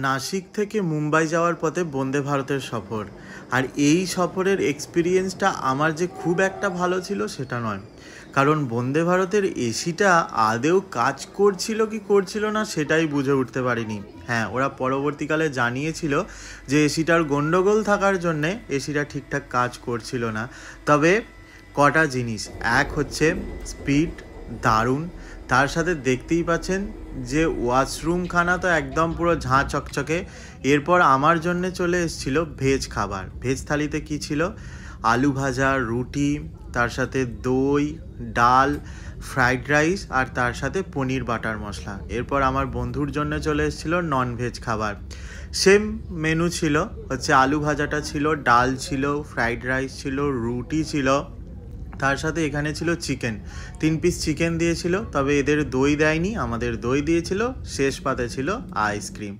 নাসিক থেকে মুম্বাই যাওয়ার পথে বন্দে ভারতের সফর। আর এই সফরের এক্সপিরিয়েন্সটা আমার যে খুব একটা ভালো ছিল সেটা নয়, কারণ বন্দে ভারতের এসিটা আদেও কাজ করছিল কি করছিল না সেটাই বুঝে উঠতে পারিনি। হ্যাঁ, ওরা পরবর্তীকালে জানিয়েছিল যে এসিটার গণ্ডগোল থাকার জন্যে এসিটা ঠিকঠাক কাজ করছিল না। তবে কটা জিনিস, এক হচ্ছে স্পিড দারুণ, তার সাথে দেখতেই পাচ্ছেন যে ওয়াশরুমখানা তো একদম পুরো ঝাঁ চকচকে। এরপর আমার জন্যে চলে এসেছিলো ভেজ খাবার। ভেজ থালিতে কি ছিল? আলু ভাজা, রুটি, তার সাথে দই, ডাল, ফ্রাইড রাইস আর তার সাথে পনির বাটার মশলা। এরপর আমার বন্ধুর জন্য চলে এসেছিলো নন ভেজ খাবার। সেম মেনু ছিল, হচ্ছে আলু ভাজাটা ছিল, ডাল ছিল, ফ্রাইড রাইস ছিল, রুটি ছিল, তার সাথে এখানে ছিল চিকেন। 3 পিস চিকেন দিয়েছিল, তবে এদের দই দেয়নি, আমাদের দই দিয়েছিল। শেষ পাতে ছিল আইসক্রিম।